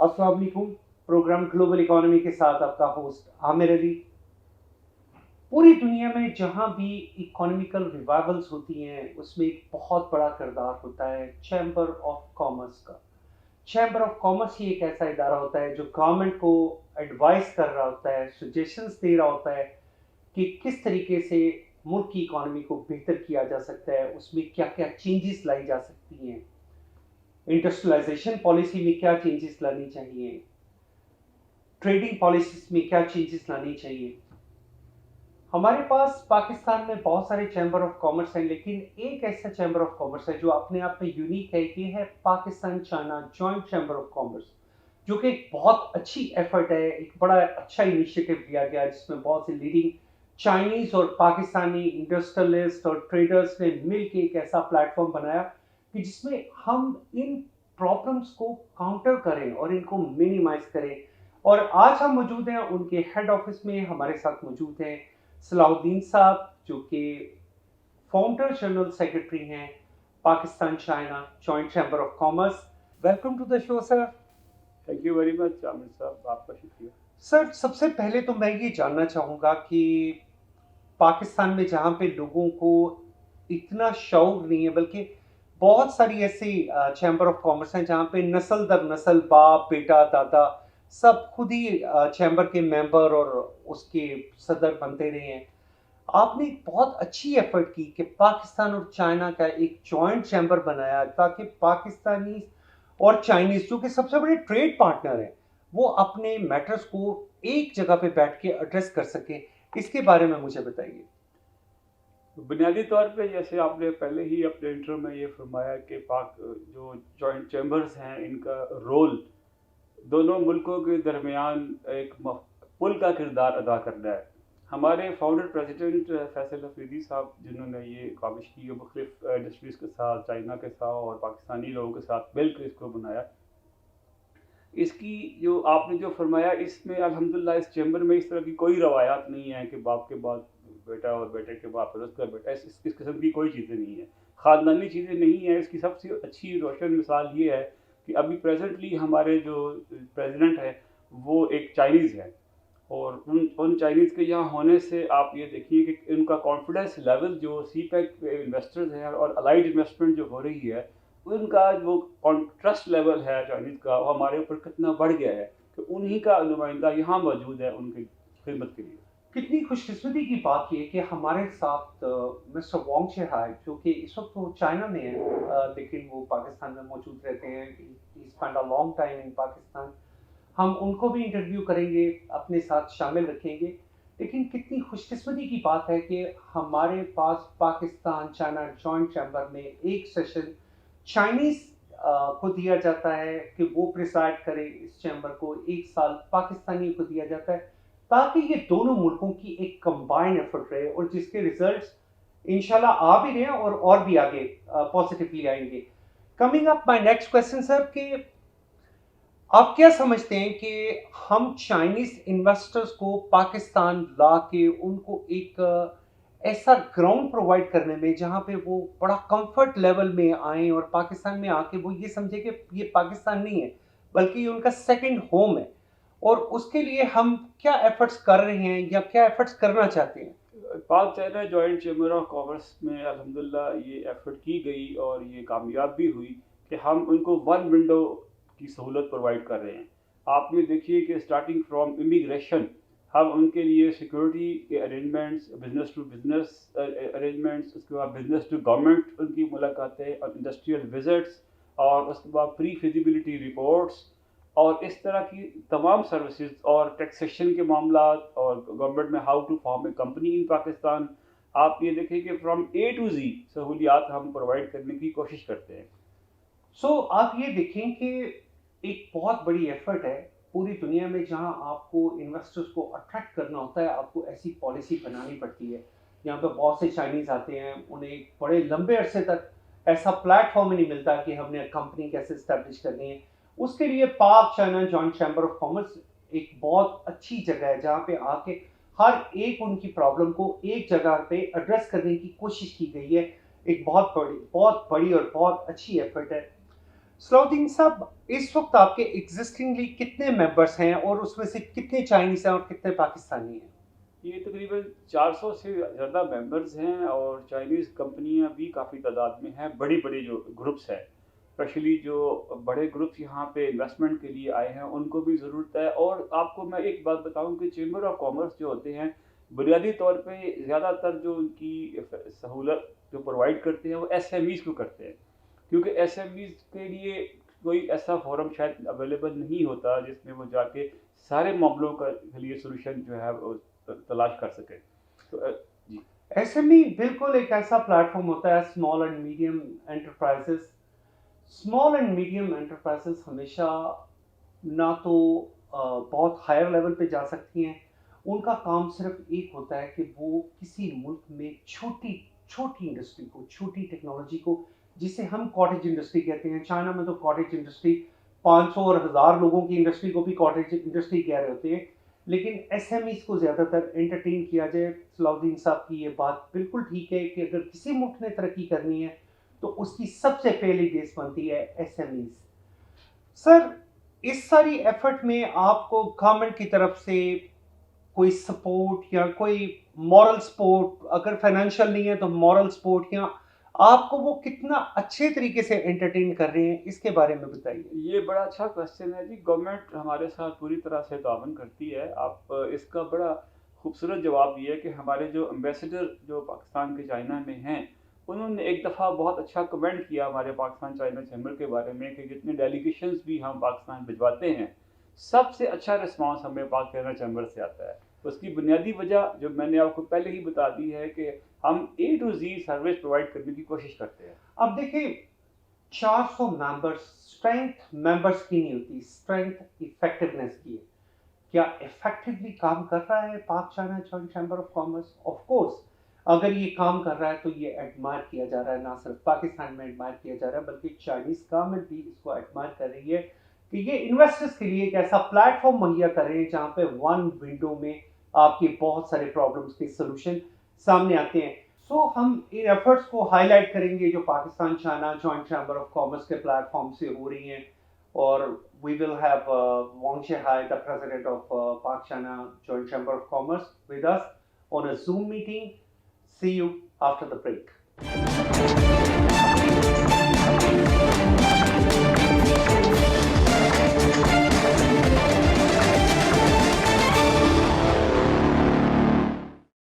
अस्सलाम वालेकुम। Programme global economy के साथ आपका होस्ट आमिर अली। पूरी दुनिया में जहां भी इकोनॉमिकल रिवाइवल्स होती हैं उसमें एक बहुत बड़ा किरदार होता है चैम्बर ऑफ कॉमर्स का। चैम्बर ऑफ कॉमर्स ही एक ऐसा इदारा होता है जो गवर्नमेंट को एडवाइस कर रहा होता है, सजेशंस दे रहा होता है कि किस तरीके से मुल्क की इकोनॉमी को बेहतर किया जा सकता है, उसमें क्या क्या चेंजेस लाई जा सकती हैं, इंडस्ट्रियलाइजेशन पॉलिसी में क्या चेंजेस लानी चाहिए, ट्रेडिंग पॉलिसीज में क्या चेंजेस लानी चाहिए। हमारे पास पाकिस्तान में बहुत सारे चैम्बर ऑफ कॉमर्स हैं, लेकिन एक ऐसा चैम्बर ऑफ कॉमर्स है जो अपने आप में यूनिक है। ये है Pakistan China joint chamber of commerce, जो कि एक बहुत अच्छी एफर्ट है, एक बड़ा अच्छा इनिशिएटिव लिया गया है जिसमें बहुत से लीडिंग चाइनीज और पाकिस्तानी इंडस्ट्रियलिस्ट और ट्रेडर्स ने मिलकर एक ऐसा प्लेटफॉर्म बनाया कि जिसमें हम इन प्रॉब्लम्स को काउंटर करें और इनको मिनिमाइज करें। और आज हम मौजूद हैं उनके हेड ऑफिस में। हमारे साथ मौजूद हैं सलाउद्दीन साहब, जो कि फाउंडर जनरल सेक्रेटरी हैं Pakistan China joint chamber of commerce. Welcome to the show sir. Thank you very much Aamir sahab, आपका शुक्रिया। सर, सबसे पहले तो मैं ये जानना चाहूँगा कि पाकिस्तान में जहाँ पे लोगों को इतना शौक नहीं है, बल्कि बहुत सारी ऐसी चैम्बर ऑफ कॉमर्स हैं जहाँ पे नस्ल दर नस्ल बाप बेटा दादा सब खुद ही चैम्बर के मेंबर और उसके सदर बनते रहे हैं। आपने एक बहुत अच्छी एफर्ट की कि पाकिस्तान और चाइना का एक जॉइंट चैम्बर बनाया ताकि पाकिस्तानी और चाइनीज, जो कि सबसे बड़े ट्रेड पार्टनर हैं, वो अपने मैटर्स को एक जगह पे बैठ के एड्रेस कर सके। इसके बारे में मुझे बताइए। बुनियादी तौर पे जैसे आपने पहले ही अपने इंटरव्यू में ये फरमाया कि पाक जो जॉइंट चैम्बर्स हैं, इनका रोल दोनों मुल्कों के दरमियान एक पुल का किरदार अदा करना है। हमारे फाउंडर प्रेसिडेंट फैसल अफरीदी साहब, जिन्होंने ये काविश की है मुख्तलिफ इंडस्ट्रीज़ के साथ, चाइना के साथ और पाकिस्तानी लोगों के साथ मिलकर इसको बनाया। इसकी जो आपने जो फरमाया, इसमें अल्हम्दुलिल्लाह इस चैम्बर में इस तरह की कोई रवायात नहीं है कि बाप के बाद बेटा और बेटे के बाद फिर उसका बेटा, इस किस्म की कोई चीज़ें नहीं है, ख़ानदानी चीज़ें नहीं हैं। इसकी सबसे अच्छी रोशन मिसाल ये है कि अभी प्रेजेंटली हमारे जो प्रेसिडेंट है वो एक चाइनीज़ है, और उन चाइनीज़ के यहाँ होने से आप ये देखिए कि उनका कॉन्फिडेंस लेवल जो सी पैक इन्वेस्टर्स हैं और अलाइड इन्वेस्टमेंट जो हो रही है, उनका जो ट्रस्ट लेवल है चाइनीज़ का, वो हमारे ऊपर कितना बढ़ गया है कि उन्हीं का नुमाइंदा यहाँ मौजूद है उनकी खिदमत के लिए। कितनी खुशकिस्मती की बात ये कि हमारे साथ मिस्टर वोंग शेहाई, जो कि इस वक्त वो चाइना में है, लेकिन वो पाकिस्तान में मौजूद रहते हैं। He spend a long time in Pakistan. हम उनको भी इंटरव्यू करेंगे, अपने साथ शामिल रखेंगे। लेकिन कितनी खुशकिस्मती की बात है कि हमारे पास पाकिस्तान चाइना जॉइंट चैम्बर में एक सेशन चाइनीज को दिया जाता है कि वो प्रिसाइड करे इस चैम्बर को। एक साल पाकिस्तानी को दिया जाता है ताकि ये दोनों मुल्कों की एक कंबाइन एफर्ट रहे और जिसके रिजल्ट्स इंशाल्लाह आ भी रहे हैं और भी आगे पॉजिटिवली आएंगे। Coming up my next question sir, कि आप क्या समझते हैं कि हम चाइनीज इन्वेस्टर्स को पाकिस्तान ला के उनको एक ऐसा ग्राउंड प्रोवाइड करने में जहां पे वो बड़ा कंफर्ट लेवल में आए और पाकिस्तान में आके वो ये समझे कि ये पाकिस्तान नहीं है बल्कि ये उनका सेकंड होम है, और उसके लिए हम क्या एफर्ट्स कर रहे हैं या क्या एफर्ट्स करना चाहते हैं? पाक China joint chamber of commerce में अल्हम्दुलिल्लाह ये एफर्ट की गई और ये कामयाब भी हुई कि हम उनको वन विंडो की सहूलत प्रोवाइड कर रहे हैं। आप ये देखिए कि स्टार्टिंग फ्रॉम इमिग्रेशन, हम उनके लिए सिक्योरिटी के arrangements, business to business arrangements, उसके बाद बिजनेस टू गवर्नमेंट उनकी मुलाकातें और इंडस्ट्रियल विजिट्स, और उसके बाद प्री फिजिबिलिटी रिपोर्ट्स और इस तरह की तमाम सर्विसेज और टैक्सेशन के मामला और गवर्नमेंट में how to form a company in Pakistan. आप ये देखें कि फ्रॉम ए टू जी सहूलियात हम प्रोवाइड करने की कोशिश करते हैं। आप ये देखें कि एक बहुत बड़ी एफर्ट है पूरी दुनिया में जहां आपको इन्वेस्टर्स को अट्रैक्ट करना होता है, आपको ऐसी पॉलिसी बनानी पड़ती है। यहाँ पे बहुत से चाइनीज आते हैं, उन्हें एक बड़े लंबे अरसे तक ऐसा प्लेटफॉर्म ही नहीं मिलता कि हमने कंपनी कैसे स्टैब्लिश करनी है। उसके लिए पाक China joint chamber of commerce एक बहुत अच्छी जगह है जहाँ पे आके हर एक उनकी प्रॉब्लम को एक जगह पे एड्रेस करने की कोशिश की गई है। एक बहुत बड़ी और बहुत अच्छी एफर्ट है। सलाउद्दीन साहब, इस वक्त आपके एग्जिस्टिंगली कितने मेंबर्स हैं और उसमें से कितने चाइनीज हैं और कितने पाकिस्तानी हैं? ये तकरीबन 400 से ज़्यादा मेंबर्स हैं और चाइनीज़ कंपनियां भी काफ़ी तादाद में हैं। बड़ी बड़ी जो ग्रुप्स हैं, स्पेशली जो बड़े ग्रुप्स यहाँ पे इन्वेस्टमेंट के लिए आए हैं, उनको भी ज़रूरत है। और आपको मैं एक बात बताऊं कि चेंबर ऑफ कॉमर्स जो होते हैं, बुनियादी तौर पे ज़्यादातर जो उनकी सहूलत जो प्रोवाइड करते हैं वो एसएमईज़ को करते हैं, क्योंकि एसएमईज़ के लिए कोई ऐसा फोरम शायद अवेलेबल नहीं होता जिसमें वो जाके सारे मामलों का के लिए सोल्यूशन जो है वो तलाश कर सके। तो जी। एसएमई बिल्कुल एक ऐसा प्लेटफॉर्म होता है, small and medium enterprises. Small and medium enterprises हमेशा ना तो बहुत हायर लेवल पे जा सकती हैं। उनका काम सिर्फ एक होता है कि वो किसी मुल्क में छोटी छोटी इंडस्ट्री को, छोटी टेक्नोलॉजी को, जिसे हम कॉटेज इंडस्ट्री कहते हैं। चाइना में तो कॉटेज इंडस्ट्री 500 और 1000 लोगों की इंडस्ट्री को भी कॉटेज इंडस्ट्री कह रहे होते हैं। लेकिन एसएमईज को ज़्यादातर एंटरटेन किया जाए। सलाउद्दीन साहब की ये बात बिल्कुल ठीक है कि अगर किसी मुल्क ने तरक्की करनी है तो उसकी सबसे पहली बेस बनती है एसएमईज। सर, इस सारी एफर्ट में आपको गवर्नमेंट की तरफ से कोई सपोर्ट या कोई मॉरल सपोर्ट, अगर फाइनेंशियल नहीं है तो मॉरल सपोर्ट, या आपको वो कितना अच्छे तरीके से एंटरटेन कर रहे हैं, इसके बारे में बताइए। ये बड़ा अच्छा क्वेश्चन है जी। गवर्नमेंट हमारे साथ पूरी तरह से ताउन करती है। आप इसका बड़ा खूबसूरत जवाब ये है कि हमारे जो एम्बेसडर जो पाकिस्तान के चाइना में हैं, उन्होंने एक दफ़ा बहुत अच्छा कमेंट किया हमारे पाकिस्तान चाइना चैम्बर के बारे में कि जितने डेलीगेशंस भी हम पाकिस्तान भिजवाते हैं, सबसे अच्छा रिस्पांस हमें पाक चाइना चैम्बर से आता है। उसकी बुनियादी वजह जो मैंने आपको पहले ही बता दी है कि हम ए टू जी सर्विस प्रोवाइड करने की कोशिश करते हैं। अब देखिए, 400 मेंबर्स, स्ट्रेंथ मेंबर्स की नहीं होती, स्ट्रेंथ इफेक्टिवनेस की है। क्या इफेक्टिवली काम कर रहा है पाक China joint chamber of commerce? Of course, अगर ये काम कर रहा है तो ये एडमायर किया जा रहा है। ना सिर्फ पाकिस्तान में एडमायर किया जा रहा है, बल्कि चाइनीज गवर्नमेंट भी इसको एडमायर कर रही है कि ये इन्वेस्टर्स के लिए एक ऐसा प्लेटफॉर्म मुहैया कर रहे हैं जहां पे वन विंडो में आपके बहुत सारे प्रॉब्लम्स के सोल्यूशन सामने आते हैं। सो हम इन एफर्ट्स को हाईलाइट करेंगे जो Pakistan China joint chamber of commerce के प्लेटफॉर्म से हो रही हैं। और we will have Wang Zhihai, the president of Pak China Joint Chamber of Commerce, with us on a Zoom meeting. See you after the break.